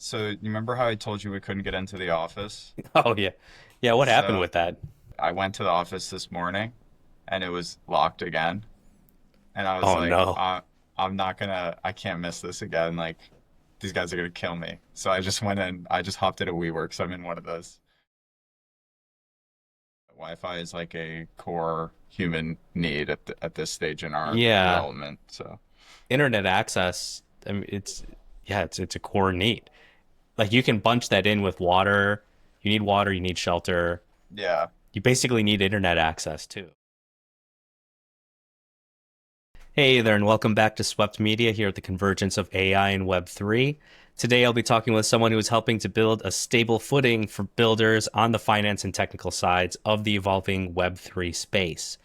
So you remember how I told you we couldn't get into the office? Oh yeah. Yeah, what happened So with that? I went to the office this morning and it was locked again. And I was Oh like, no. I can't miss this again. Like, these guys are gonna kill me. So I just went in, I just hopped into WeWork. So I'm in one of those. Wi-Fi is like a core human need at this stage in our Yeah, development. So internet access, I mean it's a core need. Like you can bunch that in with water. You need water, you need shelter. yeah. You basically need internet access too. Hey there, and welcome back to Swept Media here at the convergence of AI and Web3. Today, I'll be talking with someone who is helping to build a stable footing for builders on the finance and technical sides of the evolving Web3 space.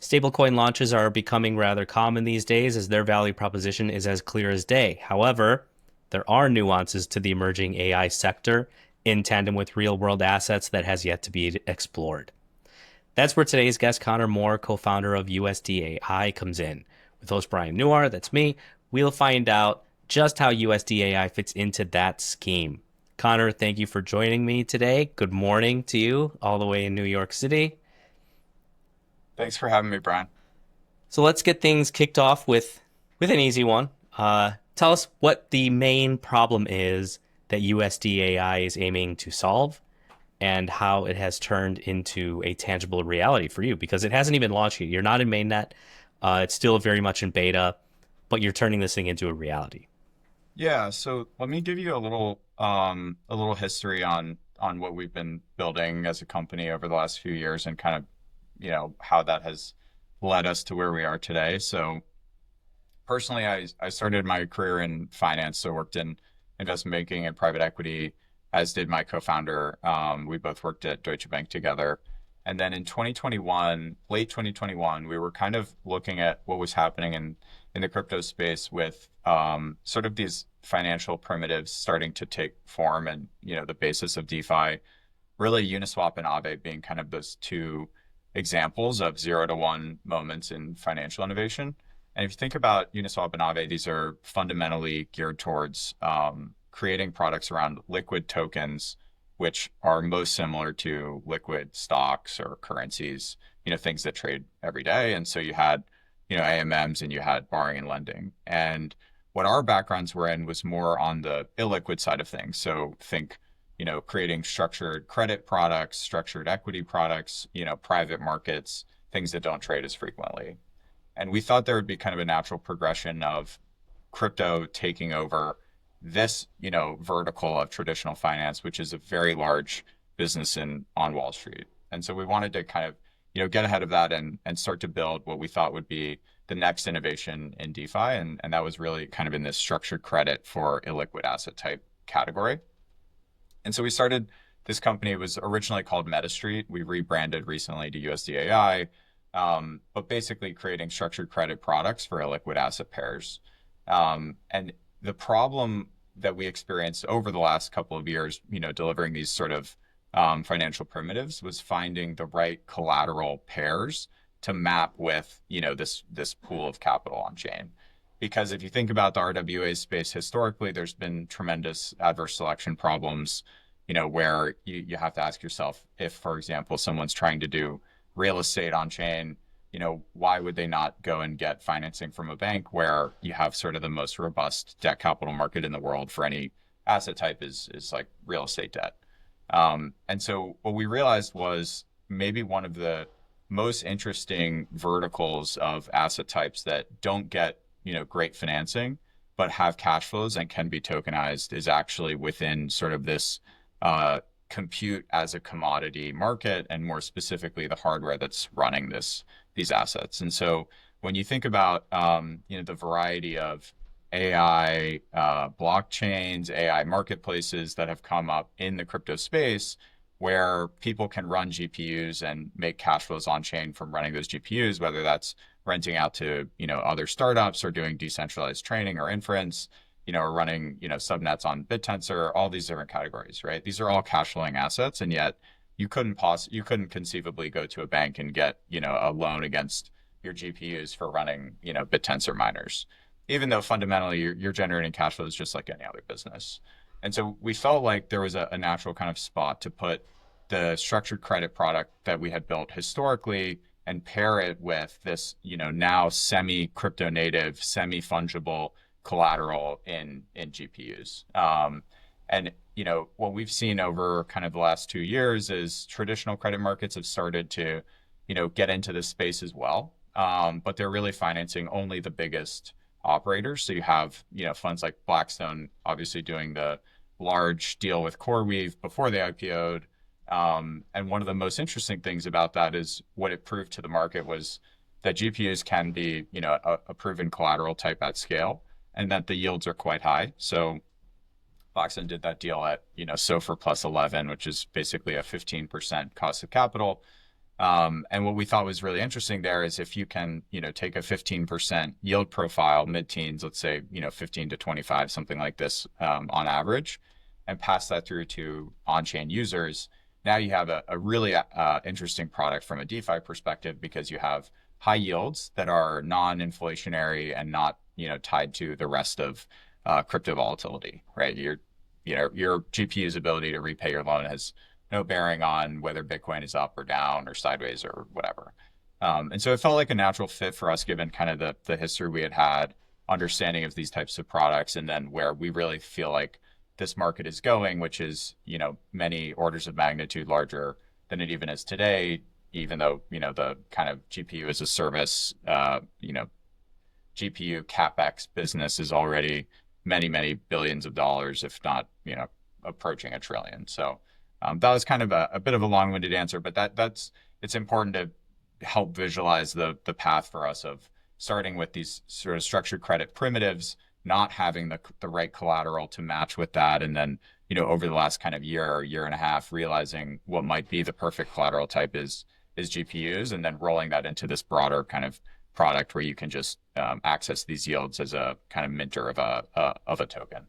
Stablecoin launches are becoming rather common these days as their value proposition is as clear as day. However, there are nuances to the emerging AI sector in tandem with real world assets that has yet to be explored. That's where today's guest, Conor Moore, co-founder of USDAI, comes in. With host Brian Newar, that's me, we'll find out just how USDAI fits into that scheme. Conor, thank you for joining me today. Good morning to you, all the way in New York City. Thanks for having me, Brian. So let's get things kicked off with an easy one. Tell us what the main problem is that USDAI is aiming to solve and how it has turned into a tangible reality for you because it hasn't even launched yet. You're not in mainnet. It's still very much in beta, but you're turning this thing into a reality. Yeah, so let me give you a little history on what we've been building as a company over the last few years and kind of, how that has led us to where we are today. So personally, I started my career in finance, so worked in investment banking and private equity, as did my co-founder. We both worked at Deutsche Bank together. And then in 2021, late 2021, we were kind of looking at what was happening in the crypto space with sort of these financial primitives starting to take form and, the basis of DeFi, really Uniswap and Aave being kind of those two examples of 0 to 1 moments in financial innovation. And if you think about Uniswap and Aave, these are fundamentally geared towards creating products around liquid tokens, which are most similar to liquid stocks or currencies, things that trade every day. And so you had, AMMs and you had borrowing and lending. And what our backgrounds were in was more on the illiquid side of things. So think, creating structured credit products, structured equity products, private markets, things that don't trade as frequently. And we thought there would be kind of a natural progression of crypto taking over this, vertical of traditional finance, which is a very large business on Wall Street. And so we wanted to kind of, get ahead of that and start to build what we thought would be the next innovation in DeFi. And that was really kind of in this structured credit for illiquid asset type category. And so we started this company. It was originally called MetaStreet. We rebranded recently to USDAI, but basically creating structured credit products for illiquid asset pairs. And the problem that we experienced over the last couple of years, delivering these sort of financial primitives was finding the right collateral pairs to map with, this pool of capital on chain. Because if you think about the RWA space historically, there's been tremendous adverse selection problems, where you have to ask yourself if, for example, someone's trying to do real estate on chain, why would they not go and get financing from a bank where you have sort of the most robust debt capital market in the world for any asset type is like real estate debt. And so what we realized was maybe one of the most interesting verticals of asset types that don't get, great financing, but have cash flows and can be tokenized is actually within sort of this compute as a commodity market, and more specifically, the hardware that's running these assets. And so when you think about, the variety of AI blockchains, AI marketplaces that have come up in the crypto space, where people can run GPUs and make cash flows on chain from running those GPUs, whether that's renting out to, other startups or doing decentralized training or inference, or running, subnets on BitTensor, all these different categories, right? These are all cash flowing assets, and yet you couldn't conceivably go to a bank and get, a loan against your GPUs for running, BitTensor miners, even though fundamentally you're generating cash flows just like any other business. And so we felt like there was a natural kind of spot to put the structured credit product that we had built historically and pair it with this, now semi crypto native, semi fungible collateral in GPUs. And what we've seen over kind of the last 2 years is traditional credit markets have started to, get into this space as well. But they're really financing only the biggest operators. So you have, funds like Blackstone obviously doing the large deal with CoreWeave before they IPO'd. And one of the most interesting things about that is what it proved to the market was that GPUs can be, a proven collateral type at scale, and that the yields are quite high. So Blackstone did that deal at, SOFR plus 11, which is basically a 15% cost of capital. And what we thought was really interesting there is if you can, take a 15% yield profile, mid-teens, let's say, 15 to 25, something like this on average, and pass that through to on-chain users, now you have a really interesting product from a DeFi perspective because you have high yields that are non-inflationary and not, tied to the rest of crypto volatility, right? Your GPU's ability to repay your loan has no bearing on whether Bitcoin is up or down or sideways or whatever. And so it felt like a natural fit for us, given kind of the history we had, understanding of these types of products, and then where we really feel like this market is going, which is, many orders of magnitude larger than it even is today, even though, the kind of GPU as a service, GPU CapEx business is already many, many billions of dollars, if not, approaching $1 trillion. So that was kind of a bit of a long-winded answer, but it's important to help visualize the path for us of starting with these sort of structured credit primitives, not having the right collateral to match with that, and then over the last kind of year and a half, realizing what might be the perfect collateral type is GPUs, and then rolling that into this broader kind of product where you can just access these yields as a kind of minter of a token.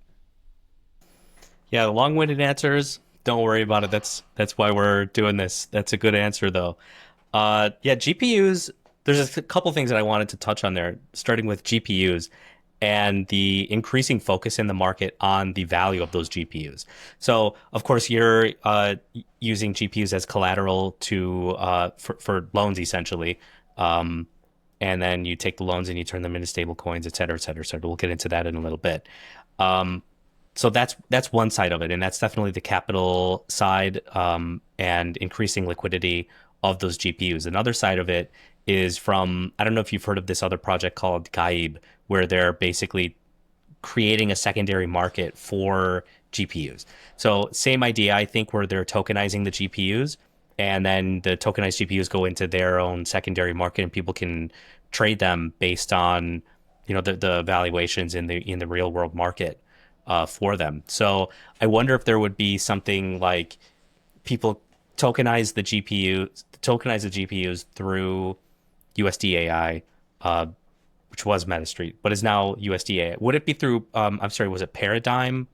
Yeah, the long-winded answers. Don't worry about it. That's why we're doing this. That's a good answer though. Yeah, GPUs. There's a couple things that I wanted to touch on there, starting with GPUs and the increasing focus in the market on the value of those GPUs. So, of course, you're using GPUs as collateral for loans, essentially. And then you take the loans and you turn them into stable coins, et cetera, et cetera, et cetera. We'll get into that in a little bit. So that's one side of it, and that's definitely the capital side, and increasing liquidity of those GPUs. Another side of it is from, I don't know if you've heard of this other project called Gaib, where they're basically creating a secondary market for GPUs. So same idea, I think, where they're tokenizing the GPUs, and then the tokenized GPUs go into their own secondary market, and people can trade them based on, the valuations in the real world market for them. So I wonder if there would be something like people tokenize the GPUs through USDAI, which was MetaStreet, but is now USDAI. Would it be through? I'm sorry, was it Paradigm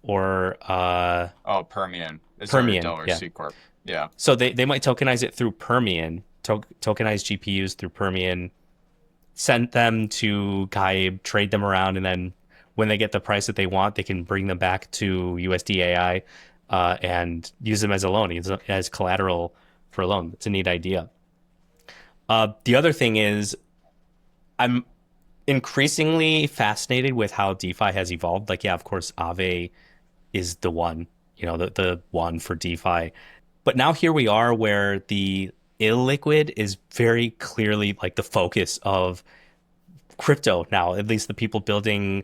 or Permian. It's already Permian? Delaware Yeah. C Corp. Yeah. So they might tokenize it through Permian, tokenize GPUs through Permian, send them to Gaib, trade them around, and then when they get the price that they want, they can bring them back to USDAI and use them as a loan, as collateral for a loan. It's a neat idea. The other thing is, I'm increasingly fascinated with how DeFi has evolved. Like, yeah, of course, Aave is the one, the one for DeFi. But now here we are where the illiquid is very clearly like the focus of crypto now, at least the people building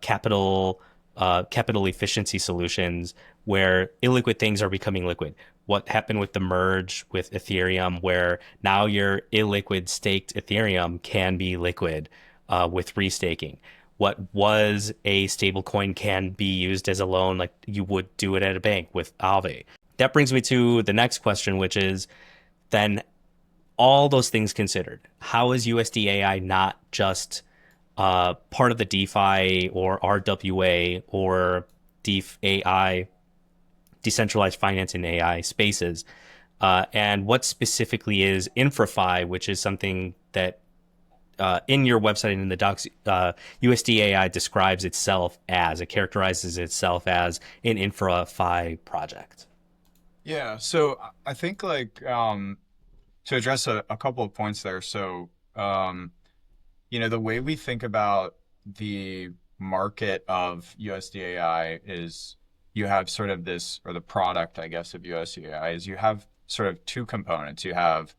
capital efficiency solutions where illiquid things are becoming liquid. What happened with the merge with Ethereum, where now your illiquid staked Ethereum can be liquid with restaking. What was a stablecoin can be used as a loan like you would do it at a bank with Aave. That brings me to the next question, which is then all those things considered, how is USDAI not just part of the DeFi or RWA or AI, decentralized finance and AI spaces? And what specifically is InfraFi, which is something that in your website and in the docs, USDAI describes itself as, it characterizes itself as an InfraFi project. Yeah, so I think like to address a couple of points there. So the way we think about the market of USDAI is you have sort of this, or the product, I guess, of USDAI is you have sort of two components. You have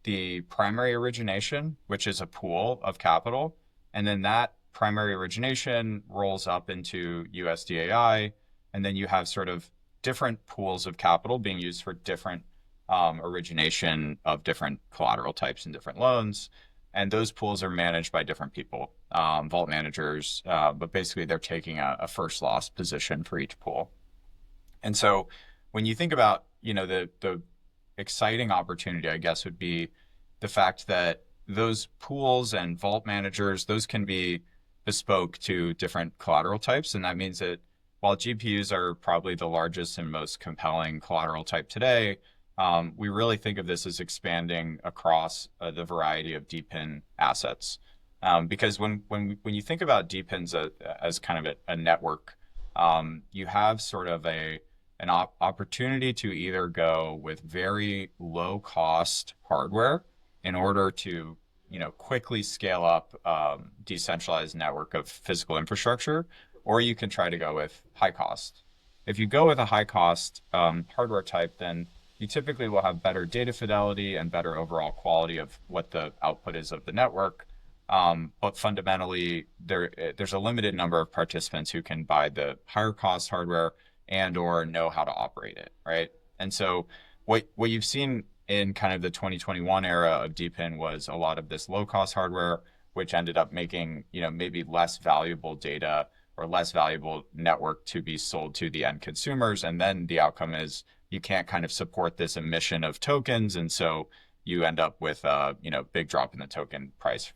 the primary origination, which is a pool of capital, and then that primary origination rolls up into USDAI, and then you have sort of different pools of capital being used for different origination of different collateral types and different loans. And those pools are managed by different people, vault managers, but basically they're taking a first loss position for each pool. And so when you think about, the exciting opportunity, I guess, would be the fact that those pools and vault managers, those can be bespoke to different collateral types. And that means that while GPUs are probably the largest and most compelling collateral type today, we really think of this as expanding across the variety of DePIN assets. Because when you think about DePINs as kind of a network, you have sort of an opportunity to either go with very low cost hardware in order to quickly scale up decentralized network of physical infrastructure, or you can try to go with high cost. If you go with a high cost hardware type, then you typically will have better data fidelity and better overall quality of what the output is of the network. But fundamentally, there's a limited number of participants who can buy the higher cost hardware and or know how to operate it, right? And so what you've seen in kind of the 2021 era of DePIN was a lot of this low cost hardware, which ended up making, maybe less valuable data or less valuable network to be sold to the end consumers. And then the outcome is you can't kind of support this emission of tokens. And so you end up with a, big drop in the token price,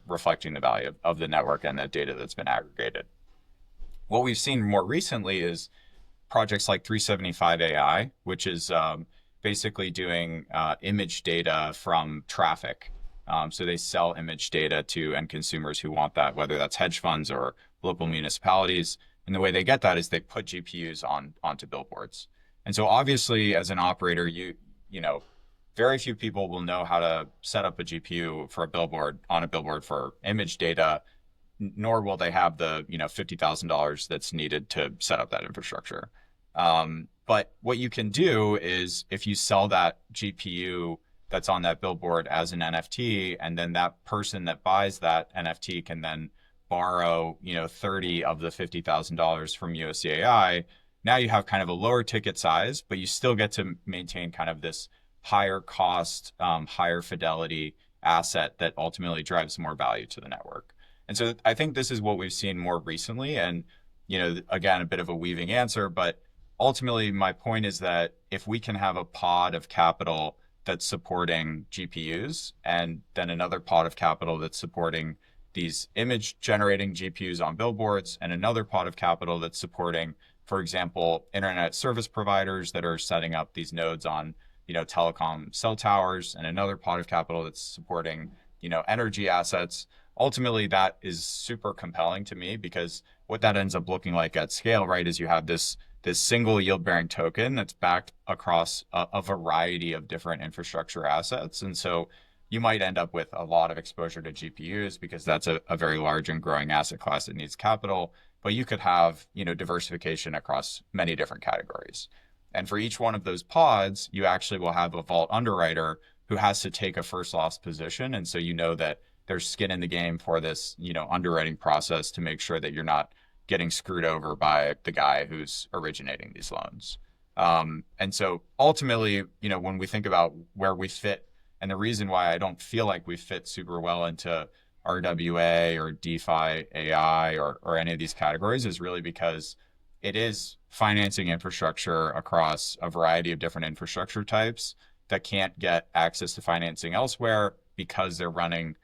reflecting the value of the network and the data that's been aggregated. What we've seen more recently is projects like 375 AI, which is basically doing image data from traffic. So they sell image data to end consumers who want that, whether that's hedge funds or local municipalities. And the way they get that is they put GPUs onto billboards. And so obviously as an operator, very few people will know how to set up a GPU for on a billboard for image data, nor will they have the, $50,000 that's needed to set up that infrastructure. But what you can do is if you sell that GPU that's on that billboard as an NFT, and then that person that buys that NFT can then borrow, 30 of the $50,000 from USDAI. Now you have kind of a lower ticket size, but you still get to maintain kind of this higher cost, higher fidelity asset that ultimately drives more value to the network. And so I think this is what we've seen more recently. And, again, a bit of a weaving answer, but ultimately my point is that if we can have a pod of capital that's supporting GPUs and then another pot of capital that's supporting these image generating GPUs on billboards and another pot of capital that's supporting, for example, internet service providers that are setting up these nodes on, telecom cell towers, and another pot of capital that's supporting, energy assets. Ultimately, that is super compelling to me because what that ends up looking like at scale, right, is you have this single yield bearing token that's backed across a variety of different infrastructure assets. And so you might end up with a lot of exposure to GPUs because that's a very large and growing asset class that needs capital. But you could have, diversification across many different categories. And for each one of those pods, you actually will have a vault underwriter who has to take a first loss position. And so that there's skin in the game for this, underwriting process to make sure that you're not getting screwed over by the guy who's originating these loans. And so ultimately, when we think about where we fit, and the reason why I don't feel like we fit super well into RWA or DeFi AI or any of these categories is really because it is financing infrastructure across a variety of different infrastructure types that can't get access to financing elsewhere because they're running,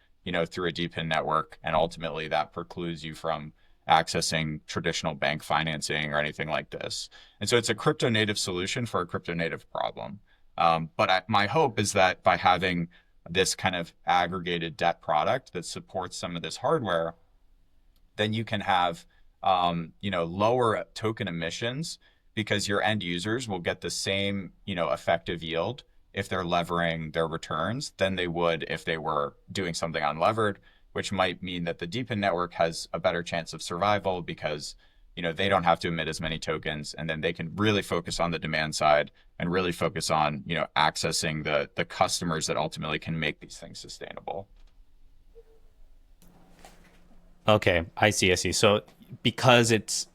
through a DePIN network. And ultimately that precludes you from accessing traditional bank financing or anything like this. And so it's a crypto native solution for a crypto native problem. But my hope is that by having this kind of aggregated debt product that supports some of this hardware, then you can have lower token emissions because your end users will get the same effective yield if they're levering their returns than they would if they were doing something unlevered, which might mean that the DePIN network has a better chance of survival because they don't have to emit as many tokens, and then they can really focus on the demand side and really focus on accessing the customers that ultimately can make these things sustainable. Okay, I see, I see. So because it's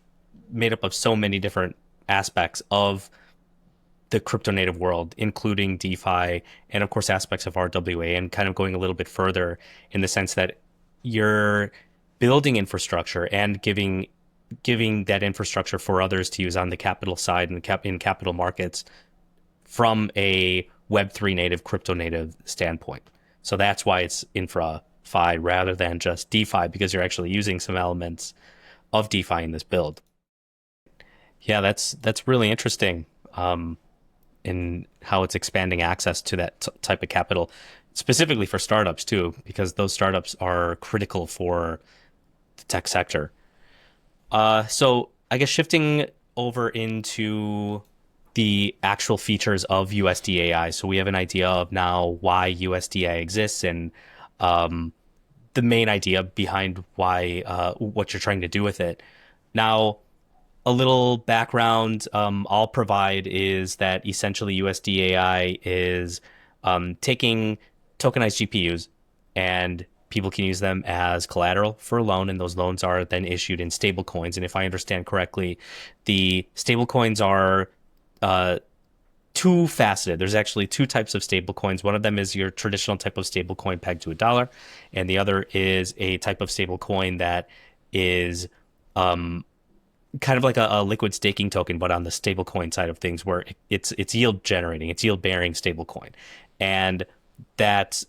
made up of so many different aspects of the crypto native world, including DeFi and of course aspects of RWA, and kind of going a little bit further in the sense that you're building infrastructure and giving that infrastructure for others to use on the capital side and in capital markets from a Web3 native, crypto native standpoint. So that's why it's InfraFi rather than just DeFi, because you're actually using some elements of DeFi in this build. Yeah, that's really interesting. In how it's expanding access to that type of capital, specifically for startups too, because those startups are critical for the tech sector. So I guess shifting over into the actual features of USDAI. So we have an idea of now why USDAI exists and um, the main idea behind why what you're trying to do with it. Now, a little background I'll provide is that essentially USDAI is taking tokenized GPUs and people can use them as collateral for a loan, and those loans are then issued in stable coins. And if I understand correctly, the stable coins are uh, two faceted. There's actually two types of stable coins. One of them is your traditional type of stable coin pegged to a dollar, and the other is a type of stable coin that is um, kind of like a liquid staking token, but on the stablecoin side of things, where it's yield generating, it's yield bearing stablecoin, and that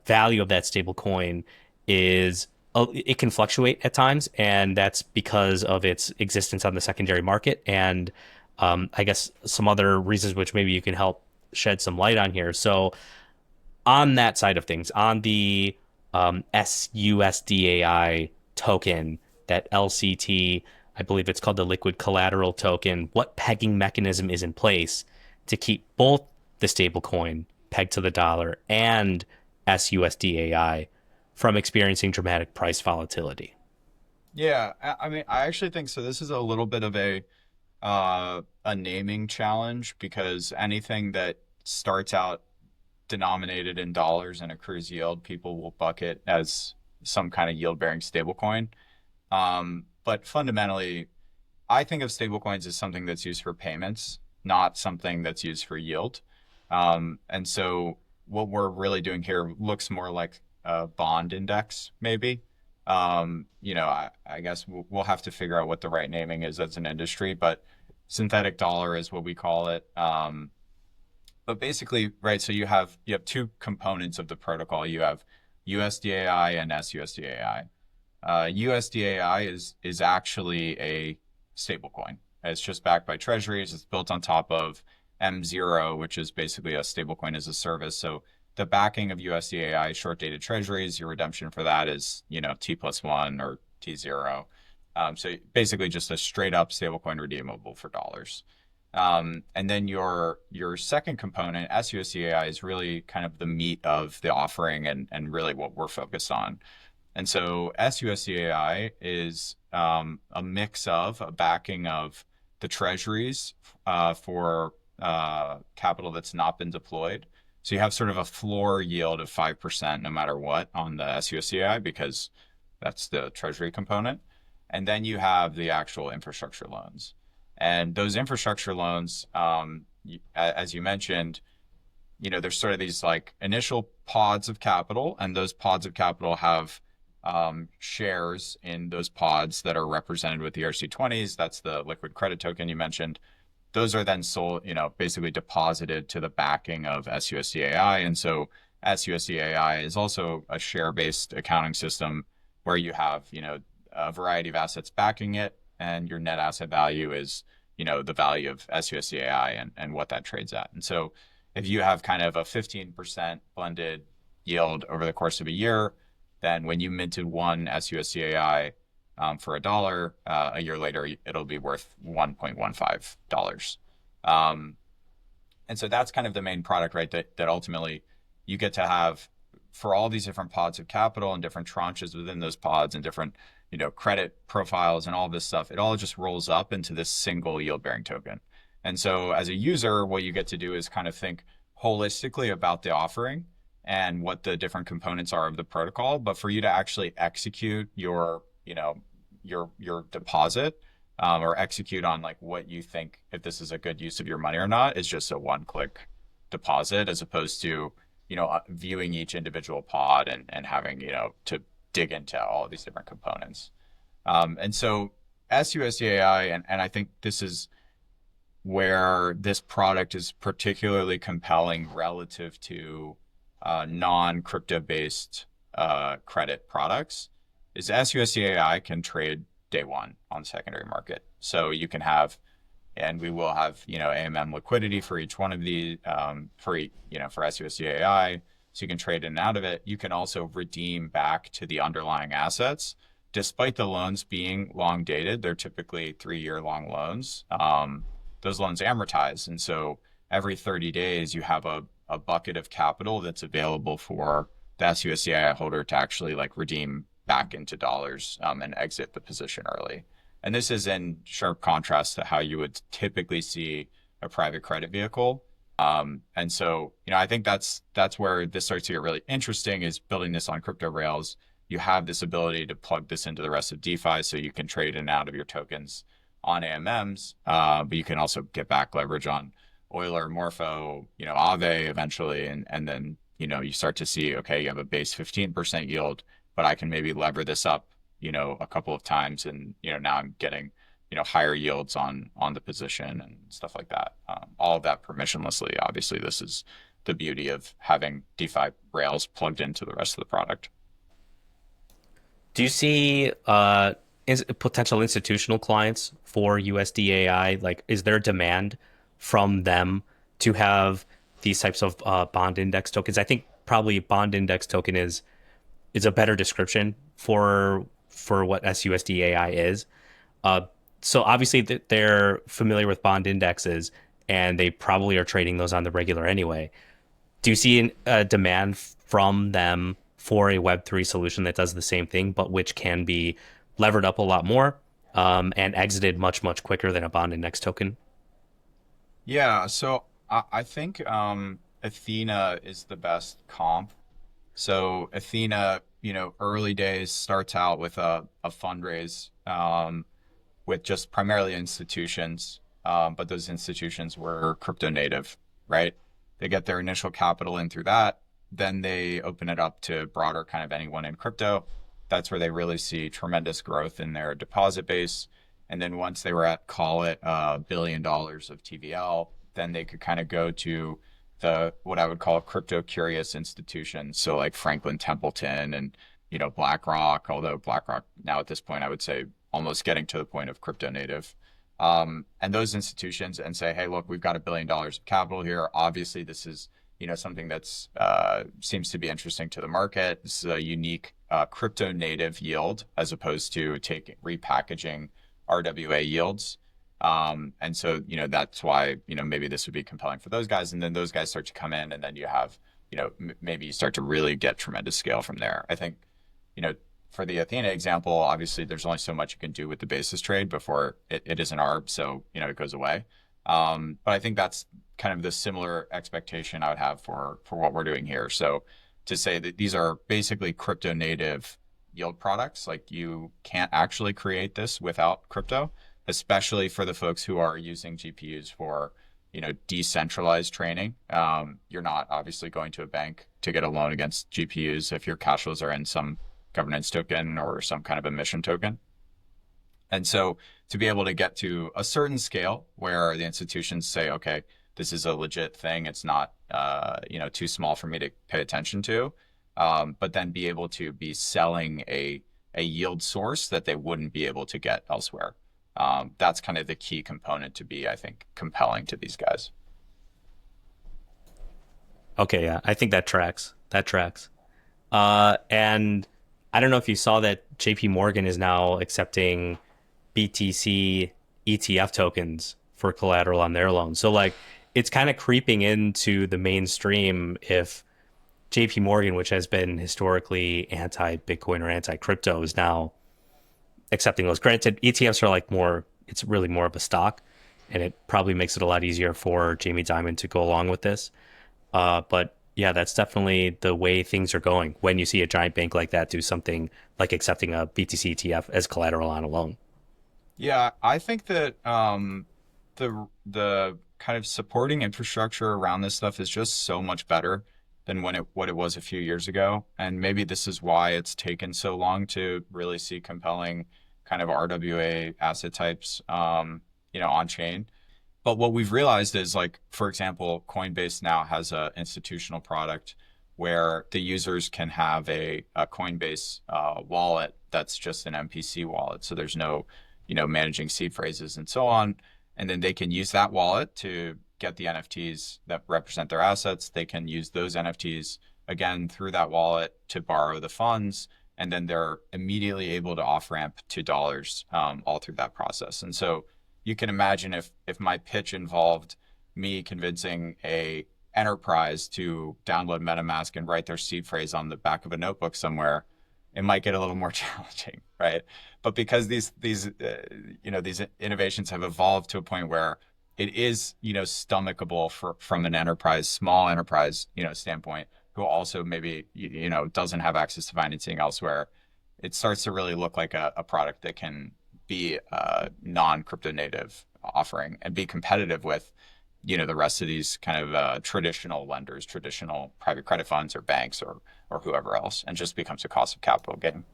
value of that stablecoin is it can fluctuate at times, and that's because of its existence on the secondary market, and I guess some other reasons which maybe you can help shed some light on here. So on that side of things, on the SUSDAI token, that LCT, I believe it's called the liquid collateral token, what pegging mechanism is in place to keep both the stablecoin pegged to the dollar and SUSDAI from experiencing dramatic price volatility? Yeah, I mean, I actually think so. This is a little bit of a naming challenge because anything that starts out denominated in dollars and accrues yield, people will bucket as some kind of yield-bearing stablecoin. But fundamentally, I think of stablecoins as something that's used for payments, not something that's used for yield. And so what we're really doing here looks more like a bond index, maybe. I guess we'll have to figure out what the right naming is as an industry, but synthetic dollar is what we call it. But basically, right, so you have two components of the protocol. You have USDAI and SUSDAI. USDAI is actually a stablecoin. It's just backed by treasuries. It's built on top of M0, which is basically a stablecoin as a service. So the backing of USDAI short dated treasuries, your redemption for that is, T+1 or T0. So basically just a straight up stablecoin redeemable for dollars. And then your second component, SUSDAI, is really kind of the meat of the offering and really what we're focused on. And so SUSDAI is a mix of a backing of the treasuries for capital that's not been deployed. So you have sort of a floor yield of 5% no matter what on the SUSDAI because that's the treasury component. And then you have the actual infrastructure loans. And those infrastructure loans, as you mentioned, there's sort of these like initial pods of capital, and those pods of capital have shares in those pods that are represented with the ERC20s. That's the liquid credit token you mentioned. Those are then sold, basically deposited to the backing of SUSDAI. And so SUSDAI is also a share-based accounting system where you have, a variety of assets backing it, and your net asset value is, the value of SUSDAI and what that trades at. And so if you have kind of a 15% blended yield over the course of a year. Then when you minted one SUSDAI for $1, a year later it'll be worth $1.15. Um, and so that's kind of the main product, right? That ultimately you get to have for all these different pods of capital and different tranches within those pods and different, credit profiles and all this stuff. It all just rolls up into this single yield bearing token. And so as a user, what you get to do is kind of think holistically about the offering and what the different components are of the protocol. But for you to actually execute your deposit, or execute on like what you think if this is a good use of your money or not is just a one-click deposit, as opposed to viewing each individual pod and having to dig into all of these different components. And so SUSDAI, and I think this is where this product is particularly compelling relative to non-crypto based credit products, is SUSDAI can trade day one on the secondary market. So you can have, and we will have, AMM liquidity for each one of these, for SUSDAI. So you can trade in and out of it. You can also redeem back to the underlying assets. Despite the loans being long dated, they're typically 3-year long loans. Those loans amortize. And so every 30 days, you have a bucket of capital that's available for the SUSDAI holder to actually like redeem back into dollars and exit the position early. And this is in sharp contrast to how you would typically see a private credit vehicle. And so, I think that's where this starts to get really interesting, is building this on crypto rails. You have this ability to plug this into the rest of DeFi, so you can trade in and out of your tokens on AMMs, but you can also get back leverage on Euler, Morpho, Aave eventually, and then you start to see, okay, you have a base 15% yield, but I can maybe lever this up, a couple of times, and now I'm getting higher yields on the position and stuff like that. All of that permissionlessly. Obviously, this is the beauty of having DeFi rails plugged into the rest of the product. Do you see potential institutional clients for USDAI? Like, is there demand from them to have these types of bond index tokens? I think probably bond index token is a better description for what SUSDAI is. So obviously they're familiar with bond indexes, and they probably are trading those on the regular anyway. Do you see a demand from them for a Web3 solution that does the same thing, but which can be levered up a lot more and exited much, much quicker than a bond index token? Yeah, so I think Athena is the best comp. So Athena, early days starts out with a fundraise with just primarily institutions, but those institutions were crypto native, right? They get their initial capital in through that, then they open it up to broader kind of anyone in crypto. That's where they really see tremendous growth in their deposit base. And then once they were at, call it $1 billion of TVL, then they could kind of go to what I would call crypto curious institutions. So like Franklin Templeton and, BlackRock, although BlackRock now at this point, I would say almost getting to the point of crypto native. And those institutions and say, hey, look, we've got $1 billion of capital here. Obviously, this is, something that's seems to be interesting to the market. This is a unique crypto native yield as opposed to repackaging RWA yields. And so, that's why, maybe this would be compelling for those guys. And then those guys start to come in, and then you have, maybe you start to really get tremendous scale from there. I think, for the Athena example, obviously there's only so much you can do with the basis trade before it is an ARB. So, it goes away. But I think that's kind of the similar expectation I would have for what we're doing here. So to say that these are basically crypto native yield products, like you can't actually create this without crypto, especially for the folks who are using GPUs for, decentralized training. You're not obviously going to a bank to get a loan against GPUs if your cash flows are in some governance token or some kind of emission token. And so to be able to get to a certain scale where the institutions say, okay, this is a legit thing, it's not, too small for me to pay attention to, but then be able to be selling a yield source that they wouldn't be able to get elsewhere. That's kind of the key component to be, I think, compelling to these guys. Okay, yeah, I think that tracks. That tracks. And I don't know if you saw that JP Morgan is now accepting BTC ETF tokens for collateral on their loans. So like it's kind of creeping into the mainstream if JP Morgan, which has been historically anti Bitcoin or anti crypto, is now accepting those. Granted, ETFs are like more, it's really more of a stock, and it probably makes it a lot easier for Jamie Dimon to go along with this. But yeah, that's definitely the way things are going when you see a giant bank like that do something like accepting a BTC ETF as collateral on a loan. Yeah, I think that the kind of supporting infrastructure around this stuff is just so much better than what it was a few years ago. And maybe this is why it's taken so long to really see compelling kind of RWA asset types on chain. But what we've realized is like, for example, Coinbase now has a institutional product where the users can have a Coinbase wallet that's just an MPC wallet. So there's no, managing seed phrases and so on. And then they can use that wallet to get the NFTs that represent their assets. They can use those NFTs again through that wallet to borrow the funds. And then they're immediately able to off ramp to dollars all through that process. And so you can imagine if my pitch involved me convincing a enterprise to download MetaMask and write their seed phrase on the back of a notebook somewhere, it might get a little more challenging, right? But because these innovations have evolved to a point where it is stomachable from an enterprise, small enterprise standpoint, who also maybe doesn't have access to financing elsewhere, it starts to really look like a product that can be a non-crypto native offering and be competitive with the rest of these kind of traditional lenders, traditional private credit funds or banks or whoever else, and just becomes a cost of capital game.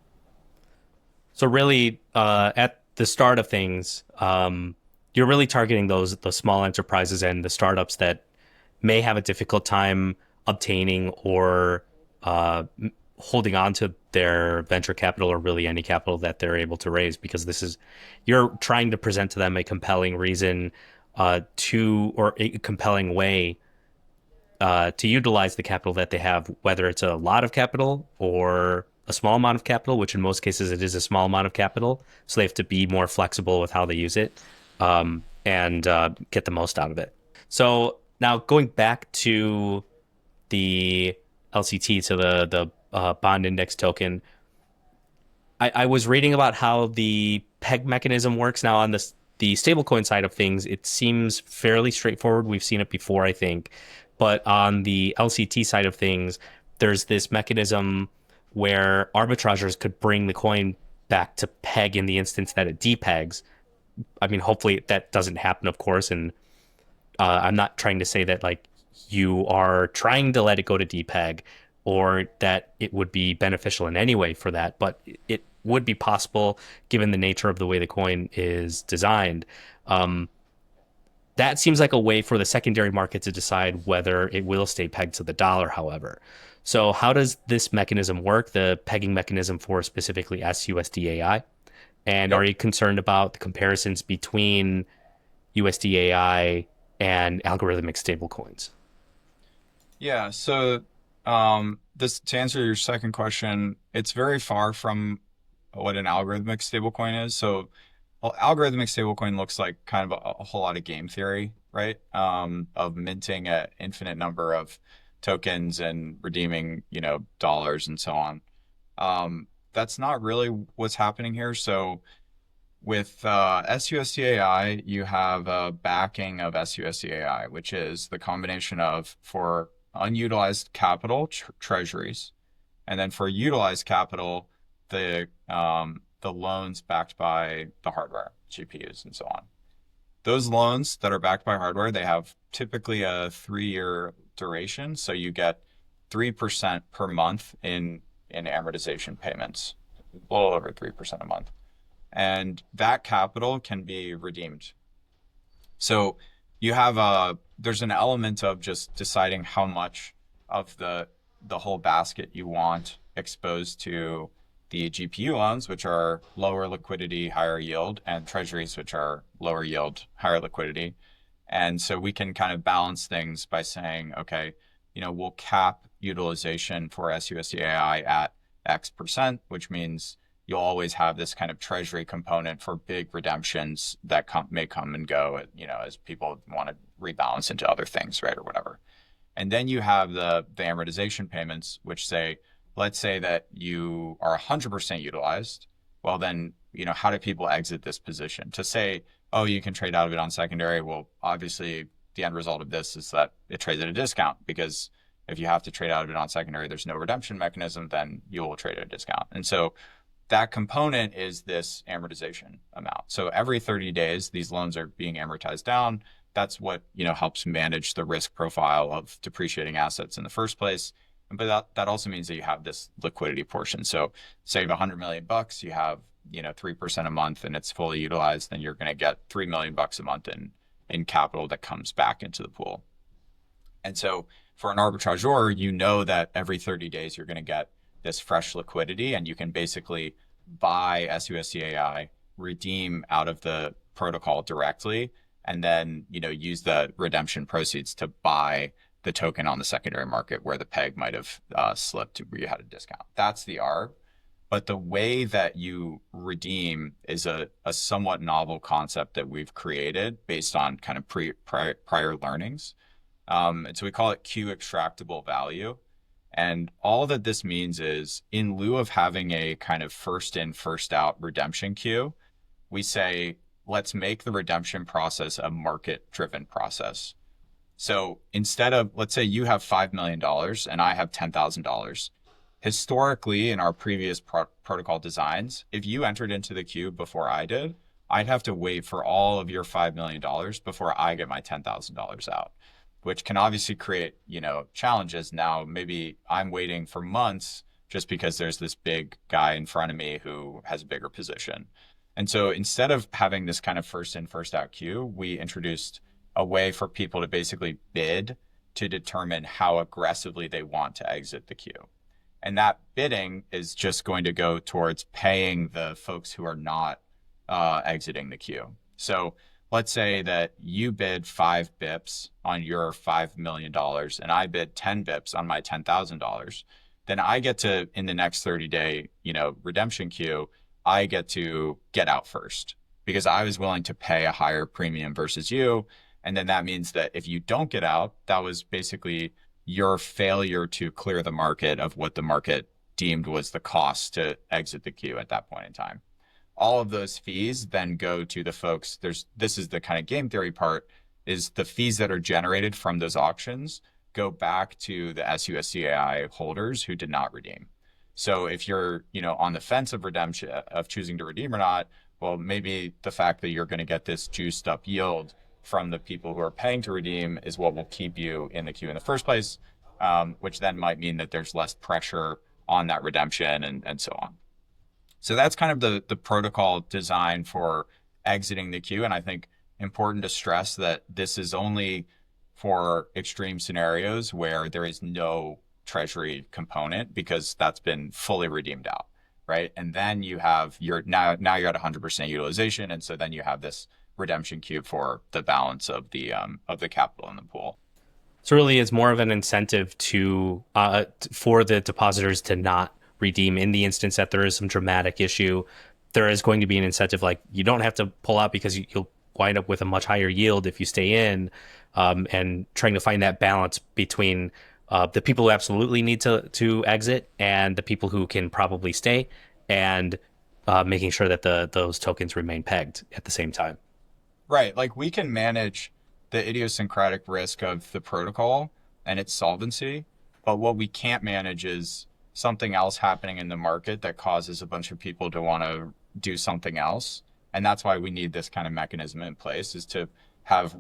So really, at the start of things, you're really targeting the small enterprises and the startups that may have a difficult time obtaining or holding on to their venture capital or really any capital that they're able to raise, because you're trying to present to them a compelling reason or a compelling way to utilize the capital that they have, whether it's a lot of capital or a small amount of capital, which in most cases it is a small amount of capital. So they have to be more flexible with how they use it and get the most out of it. So now going back to the LCT, to the bond index token, I was reading about how the peg mechanism works. Now on the stablecoin side of things, it seems fairly straightforward. We've seen it before, I think. But on the LCT side of things, there's this mechanism where arbitrageurs could bring the coin back to peg in the instance that it depegs. I mean, hopefully that doesn't happen, of course. And I'm not trying to say that like you are trying to let it go to depeg or that it would be beneficial in any way for that, but it would be possible given the nature of the way the coin is designed. That seems like a way for the secondary market to decide whether it will stay pegged to the dollar, however. So how does this mechanism work, the pegging mechanism for specifically SUSDAI? And are Yep. you concerned about the comparisons between USDAI and algorithmic stablecoins? Yeah. So this to answer your second question, it's very far from what an algorithmic stablecoin is. So algorithmic stablecoin looks like kind of a whole lot of game theory, right? Of minting an infinite number of tokens and redeeming, dollars and so on. That's not really what's happening here. So with SUSDAI, you have a backing of SUSDAI, which is the combination of for unutilized capital treasuries, and then for utilized capital, the loans backed by the hardware, GPUs, and so on. Those loans that are backed by hardware, they have typically a 3-year duration, so you get 3% per month in amortization payments, a little over 3% a month, and that capital can be redeemed. So you have there's an element of just deciding how much of the whole basket you want exposed to the GPU loans, which are lower liquidity, higher yield, and treasuries, which are lower yield, higher liquidity. And so we can kind of balance things by saying, okay, we'll cap utilization for SUSDAI at X%, which means you'll always have this kind of treasury component for big redemptions that may come and go, as people want to rebalance into other things, right, or whatever. And then you have the amortization payments, which let's say that you are 100% utilized. Well, then, how do people exit this position? To say, oh, you can trade out of it on secondary. Well, obviously, the end result of this is that it trades at a discount, because if you have to trade out of it on secondary, there's no redemption mechanism, then you will trade at a discount. And so that component is this amortization amount. So every 30 days, these loans are being amortized down. That's what, helps manage the risk profile of depreciating assets in the first place. But that also means that you have this liquidity portion. So save $100 million, you have, 3% a month, and it's fully utilized, then you're going to get $3 million a month in capital that comes back into the pool. And so for an arbitrageur, that every 30 days you're going to get this fresh liquidity, and you can basically buy SUSDAI, redeem out of the protocol directly, and then use the redemption proceeds to buy the token on the secondary market where the peg might have slipped, where you had a discount. That's the arb. But the way that you redeem is a somewhat novel concept that we've created based on kind of prior learnings. And so we call it Q extractable value. And all that this means is, in lieu of having a kind of first in, first out redemption queue, we say, let's make the redemption process a market driven process. So instead of, let's say you have $5 million and I have $10,000. Historically, in our previous protocol designs, if you entered into the queue before I did, I'd have to wait for all of your $5 million before I get my $10,000 out, which can obviously create, challenges. Now, maybe I'm waiting for months just because there's this big guy in front of me who has a bigger position. And so instead of having this kind of first in, first out queue, we introduced a way for people to basically bid to determine how aggressively they want to exit the queue. And that bidding is just going to go towards paying the folks who are not exiting the queue. So let's say that you bid 5 bips on your $5 million and I bid 10 bips on my $10,000. Then I get to, in the next 30-day, redemption queue, I get to get out first because I was willing to pay a higher premium versus you. And then that means that if you don't get out, that was basically your failure to clear the market of what the market deemed was the cost to exit the queue at that point in time. All of those fees then go to the folks. This is the kind of game theory part, is the fees that are generated from those auctions go back to the SUSDAI holders who did not redeem. So if you're, on the fence of redemption, of choosing to redeem or not, well, maybe the fact that you're going to get this juiced up yield from the people who are paying to redeem is what will keep you in the queue in the first place, which then might mean that there's less pressure on that redemption and so on. So that's kind of the protocol design for exiting the queue. And I think important to stress that this is only for extreme scenarios where there is no treasury component, because that's been fully redeemed out, right? And then you have now you're at 100% utilization. And so then you have this redemption queue for the balance of the capital in the pool. So really, it's more of an incentive for the depositors to not redeem in the instance that there is some dramatic issue. There is going to be an incentive, like you don't have to pull out because you'll wind up with a much higher yield if you stay in, and trying to find that balance between the people who absolutely need to exit and the people who can probably stay, and making sure that those tokens remain pegged at the same time. Right. Like we can manage the idiosyncratic risk of the protocol and its solvency, but what we can't manage is something else happening in the market that causes a bunch of people to want to do something else. And that's why we need this kind of mechanism in place, is to have,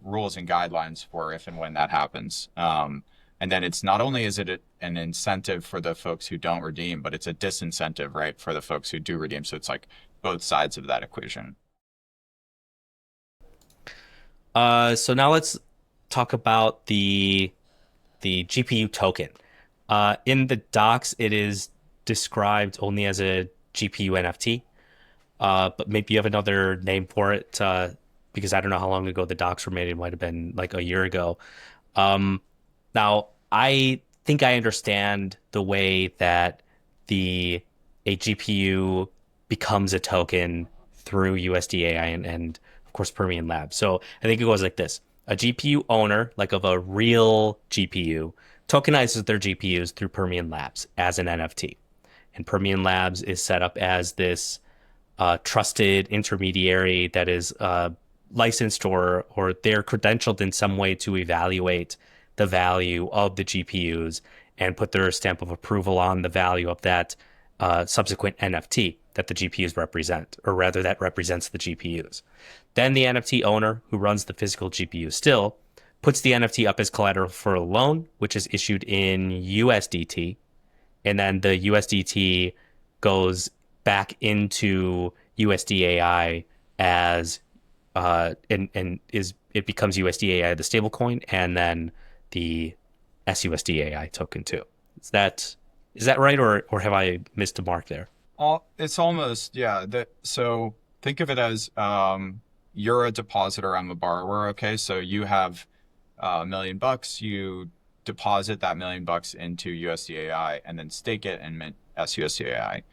rules and guidelines for if and when that happens. And then it's not only is it an incentive for the folks who don't redeem, but it's a disincentive, right, for the folks who do redeem. So it's like both sides of that equation. So now let's talk about the GPU token. In the docs, it is described only as a GPU NFT, but maybe you have another name for it, because I don't know how long ago the docs were made. It might have been like a year ago. Now, I think I understand the way that the a GPU becomes a token through USDAI and of course Permian Labs. So I think it goes like this. A GPU owner, like of a real GPU, tokenizes their GPUs through Permian Labs as an NFT. And Permian Labs is set up as this trusted intermediary that is licensed or they're credentialed in some way to evaluate the value of the GPUs and put their stamp of approval on the value of that subsequent NFT that the GPUs represent, or rather that represents the GPUs. Then the NFT owner who runs the physical GPU still puts the NFT up as collateral for a loan, which is issued in USDT, and then the USDT goes back into USDAI as and is it becomes USDAI the stablecoin and then the SUSDAI token too. Is that right or have I missed a mark there? It's almost, yeah. So think of it as you're a depositor, I'm a borrower. Okay, so you have $1 million. You deposit that $1 million into USDAI and then stake it and mint SUSDAI.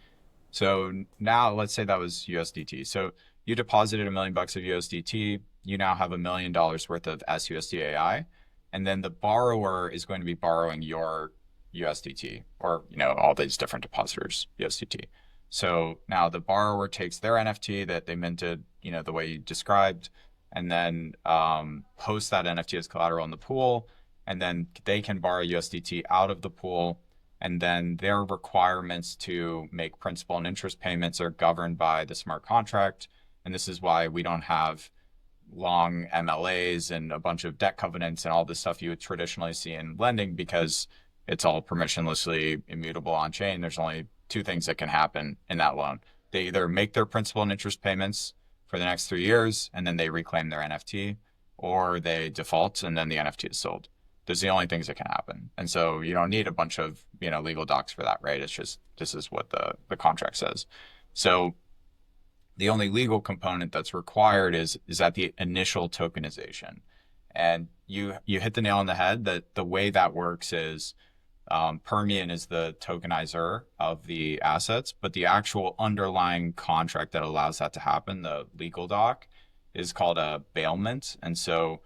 So now let's say that was USDT. So you deposited $1 million of USDT. You now have $1 million worth of SUSDAI, and then the borrower is going to be borrowing your USDT or all these different depositors USDT. So now the borrower takes their NFT that they minted, the way you described, and then posts that NFT as collateral in the pool, and then they can borrow USDT out of the pool. And then their requirements to make principal and interest payments are governed by the smart contract. And this is why we don't have long MLAs and a bunch of debt covenants and all this stuff you would traditionally see in lending, because it's all permissionlessly immutable on chain. There's only two things that can happen in that loan. They either make their principal and interest payments for the next 3 years and then they reclaim their NFT, or they default and then the NFT is sold. Those are the only things that can happen. And so you don't need a bunch of, legal docs for that, right? It's just, this is what the contract says. So the only legal component that's required is at the initial tokenization. And you hit the nail on the head that the way that works is Permian is the tokenizer of the assets, but the actual underlying contract that allows that to happen, the legal doc, is called a bailment. And so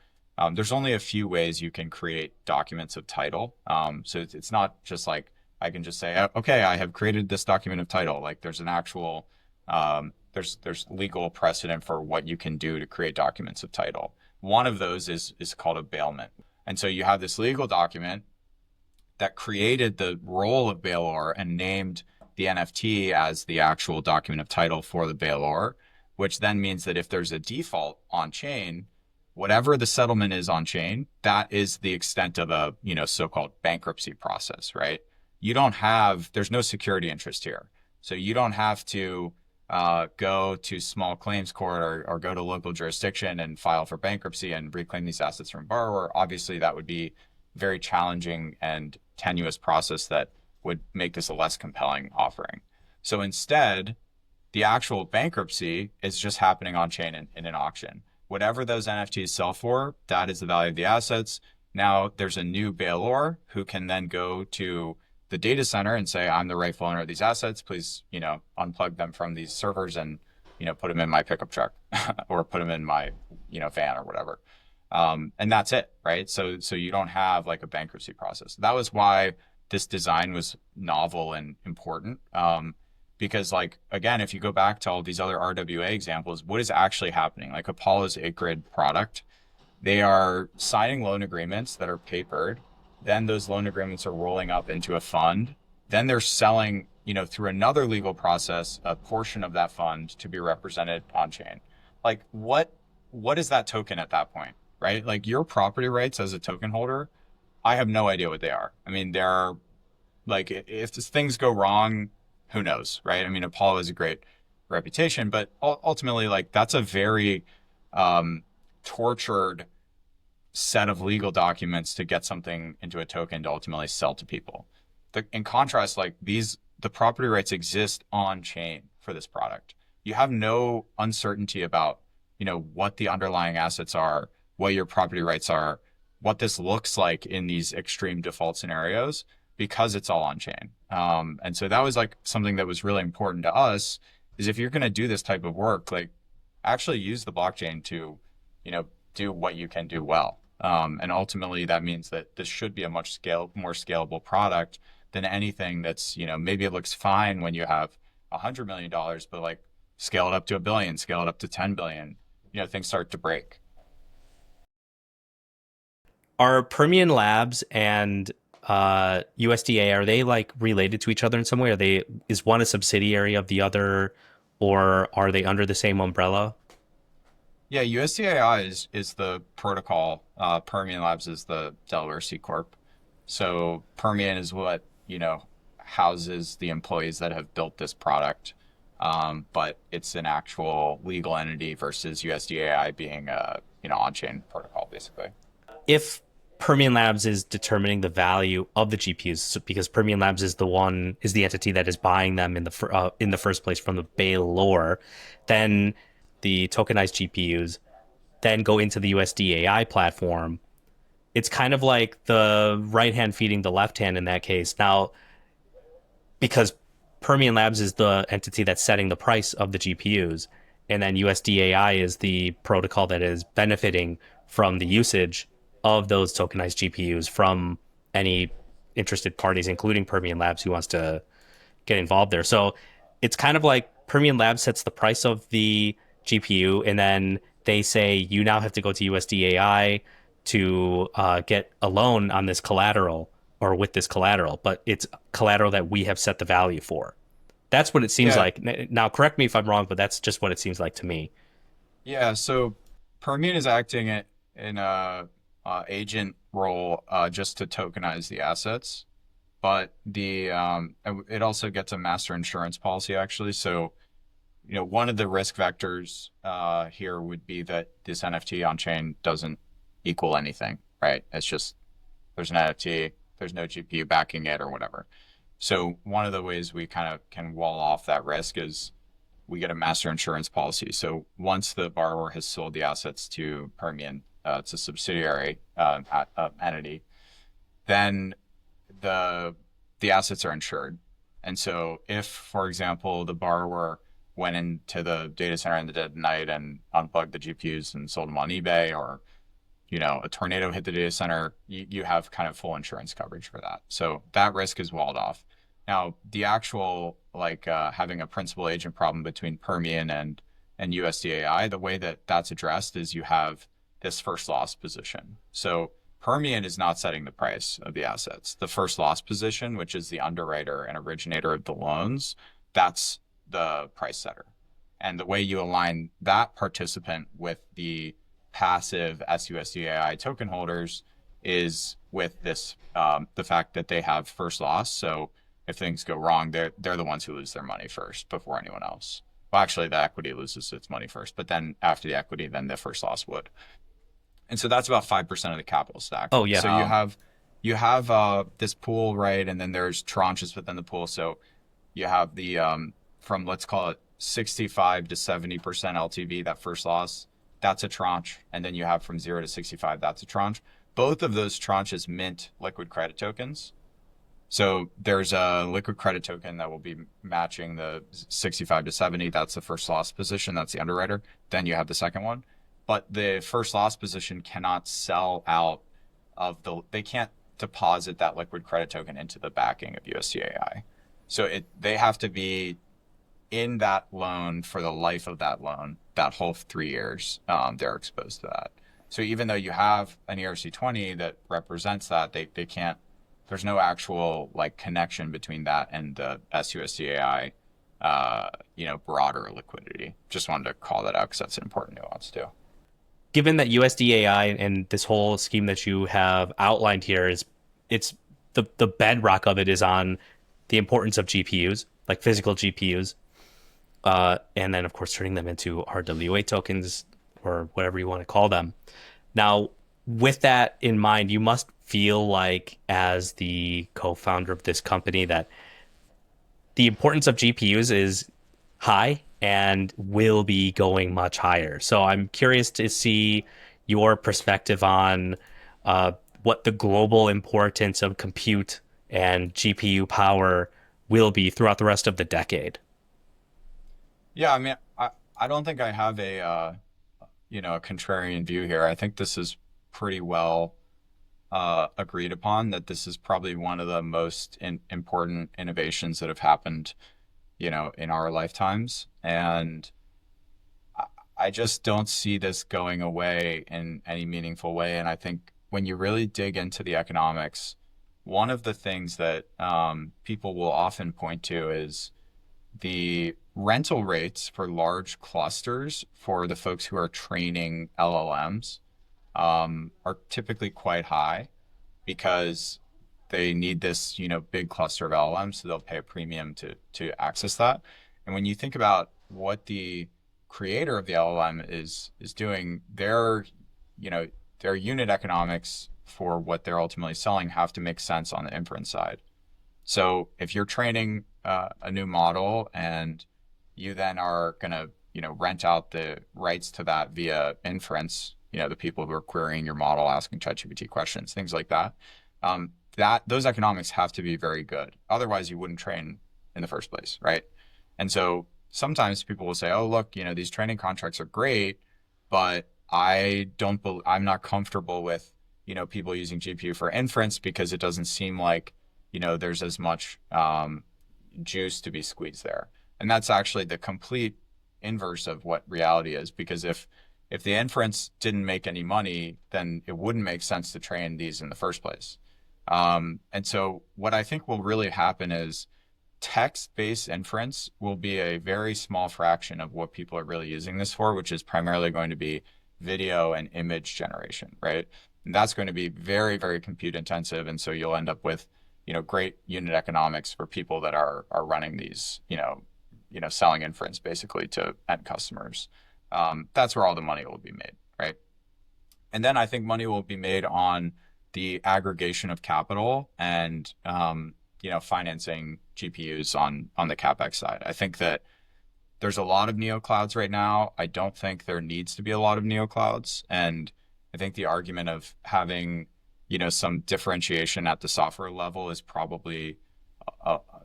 there's only a few ways you can create documents of title. So it's not just like I can just say, okay, I have created this document of title. Like there's an actual, there's legal precedent for what you can do to create documents of title. One of those is called a bailment. And so you have this legal document that created the role of bailor and named the NFT as the actual document of title for the bailor, which then means that if there's a default on chain, whatever the settlement is on chain, that is the extent of a, so-called bankruptcy process, right? There's no security interest here. So you don't have to go to small claims court or go to local jurisdiction and file for bankruptcy and reclaim these assets from borrower. Obviously, that would be very challenging and tenuous process that would make this a less compelling offering. So instead, the actual bankruptcy is just happening on chain in an auction. Whatever those NFTs sell for, that is the value of the assets. Now there's a new bailor who can then go to the data center and say, I'm the rightful owner of these assets. Please, unplug them from these servers and, put them in my pickup truck or put them in my, van or whatever. And that's it, right? So you don't have like a bankruptcy process. That was why this design was novel and important. Because again, if you go back to all these other RWA examples, what is actually happening? Like Apollo's 8-grid product, they are signing loan agreements that are papered. Then those loan agreements are rolling up into a fund. Then they're selling, through another legal process, a portion of that fund to be represented on chain. Like what is that token at that point, right? Like your property rights as a token holder, I have no idea what they are. I mean, they're like, if things go wrong, who knows, right? I mean, Apollo has a great reputation, but ultimately, that's a very tortured set of legal documents to get something into a token to ultimately sell to people. In contrast, the property rights exist on chain for this product. You have no uncertainty about, what the underlying assets are, what your property rights are. what this looks like in these extreme default scenarios because it's all on chain. And so that was like something that was really important to us is if you're going to do this type of work, like actually use the blockchain to, do what you can do well. And ultimately that means that this should be a more scalable product than anything that's, maybe it looks fine when you have $100 million, but like scale it up to a billion, scale it up to 10 billion, things start to break. Are Permian Labs and USDA, are they like related to each other in some way? Is one a subsidiary of the other, or are they under the same umbrella? Yeah, USDAI is the protocol. Permian Labs is the Delaware C Corp. So Permian is what, houses the employees that have built this product. But it's an actual legal entity versus USDAI being a, on-chain protocol, basically. If Permian Labs is determining the value of the GPUs, because Permian Labs is the entity that is buying them in the first place from the Baylor, then the tokenized GPUs then go into the USDAI platform. It's kind of like the right hand feeding the left hand in that case. Now, because Permian Labs is the entity that's setting the price of the GPUs, and then USDAI is the protocol that is benefiting from the usage of those tokenized GPUs from any interested parties, including Permian Labs, who wants to get involved there. So it's kind of like Permian Labs sets the price of the GPU, and then they say you now have to go to USDAI to get a loan on this collateral or with this collateral, but it's collateral that we have set the value for. That's what it seems Yeah, like. Now, correct me if I'm wrong, but that's just what it seems like to me. yeah. So Permian is acting in a agent role just to tokenize the assets, but it also gets a master insurance policy actually. So one of the risk vectors here would be that this NFT on chain doesn't equal anything, right? It's just there's an NFT, there's no GPU backing it or whatever. So one of the ways we kind of can wall off that risk is we get a master insurance policy. So once the borrower has sold the assets to Permian, it's a subsidiary entity, then the the assets are insured. And so if, for example, the borrower went into the data center in the dead of night and unplugged the GPUs and sold them on eBay, or a tornado hit the data center, you have kind of full insurance coverage for that. So that risk is walled off. Now, the actual like having a principal agent problem between Permian and USDAI, the way that that's addressed is you have this first loss position. So Permian is not setting the price of the assets. The first loss position, which is the underwriter and originator of the loans, that's the price setter. And the way you align that participant with the passive SUSDAI token holders is with this the fact that they have first loss. So if things go wrong, they're the ones who lose their money first before anyone else. Well, actually, the equity loses its money first, but then after the equity, then the first loss would. And so that's about 5% of the capital stack. Oh yeah. So you have this pool, right? And then there's tranches within the pool. So you have the from let's call it 65 to 70% LTV, that first loss, that's a tranche. And then you have from 0 to 65, that's a tranche. Both of those tranches mint liquid credit tokens. So there's a liquid credit token that will be matching the 65 to 70. That's the first loss position. That's the underwriter. Then you have the second one. But the first loss position cannot sell out they can't deposit that liquid credit token into the backing of USDAI. So they have to be in that loan for the life of that loan, that whole 3 years, they're exposed to that. So even though you have an ERC20 that represents that, they can't, there's no actual like connection between that and the SUSDAI, broader liquidity. Just wanted to call that out because that's an important nuance too. Given that USDAI and this whole scheme that you have outlined here it's the bedrock of it is on the importance of GPUs, like physical GPUs, and then of course turning them into RWA tokens or whatever you want to call them. Now, with that in mind, you must feel like, as the co-founder of this company, that the importance of GPUs is high and will be going much higher. So I'm curious to see your perspective on uh, what the global importance of compute and GPU power will be throughout the rest of the decade. Yeah, I mean, I don't think I have a contrarian view here. I think this is pretty well agreed upon that this is probably one of the most important innovations that have happened, in our lifetimes. And I just don't see this going away in any meaningful way. And I think when you really dig into the economics, one of the things that people will often point to is the rental rates for large clusters for the folks who are training LLMs are typically quite high because they need this, big cluster of LLMs, so they'll pay a premium to access that. And when you think about what the creator of the LLM is doing, you know, their unit economics for what they're ultimately selling have to make sense on the inference side. So if you're training a new model and you then are going to, rent out the rights to that via inference, the people who are querying your model, asking ChatGPT questions, things like that, that those economics have to be very good. Otherwise, you wouldn't train in the first place, right? And so sometimes people will say, "Oh, look, these training contracts are great, but I'm not comfortable with, people using GPU for inference because it doesn't seem like, there's as much juice to be squeezed there." And that's actually the complete inverse of what reality is, because if the inference didn't make any money, then it wouldn't make sense to train these in the first place. And so what I think will really happen is text-based inference will be a very small fraction of what people are really using this for, which is primarily going to be video and image generation, right? And that's going to be very, very compute intensive. And so you'll end up with, great unit economics for people that are running these, selling inference basically to end customers. That's where all the money will be made, right? And then I think money will be made on the aggregation of capital and financing GPUs on the CapEx side. I think that there's a lot of neoclouds right now. I don't think there needs to be a lot of neoclouds, and I think the argument of having some differentiation at the software level is probably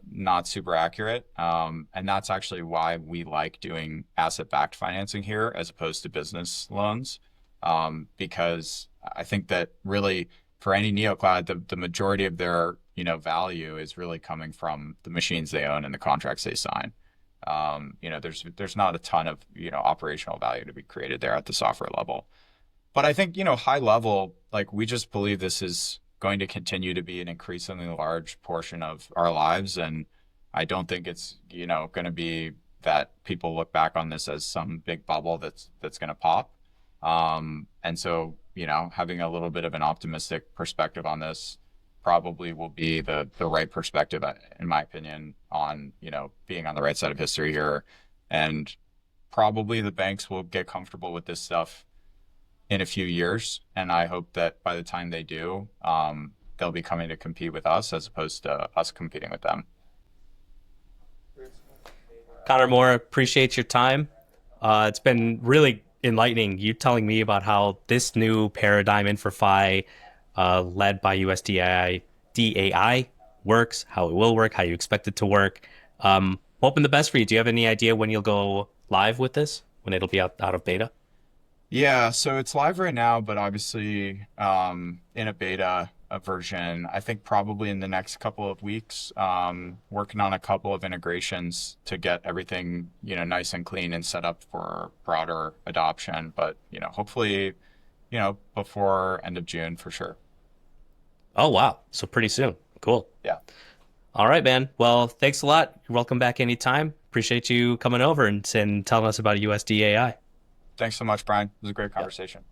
not super accurate. And that's actually why we like doing asset-backed financing here as opposed to business loans, because I think that really for any neocloud, the majority of their value is really coming from the machines they own and the contracts they sign. There's not a ton of operational value to be created there at the software level. But I think high level, like we just believe this is going to continue to be an increasingly large portion of our lives, and I don't think it's going to be that people look back on this as some big bubble that's going to pop. And so having a little bit of an optimistic perspective on this probably will be the right perspective, in my opinion, on, being on the right side of history here. And probably the banks will get comfortable with this stuff in a few years. And I hope that by the time they do, they'll be coming to compete with us as opposed to us competing with them. Conor Moore, appreciate your time. It's been really enlightening. You telling me about how this new paradigm InfraFi, led by USDAI, DAI works, how it will work, how you expect it to work. Hoping the best for you. Do you have any idea when you'll go live with this? When it'll be out of beta? Yeah, so it's live right now, but obviously in a beta version. I think probably in the next couple of weeks, working on a couple of integrations to get everything, nice and clean and set up for broader adoption. But, hopefully, before end of June for sure. Oh, wow. So pretty soon. Cool. Yeah. All right, man. Well, thanks a lot. You're welcome back anytime. Appreciate you coming over and telling us about USDAI. Thanks so much, Brian. It was a great Yeah. conversation.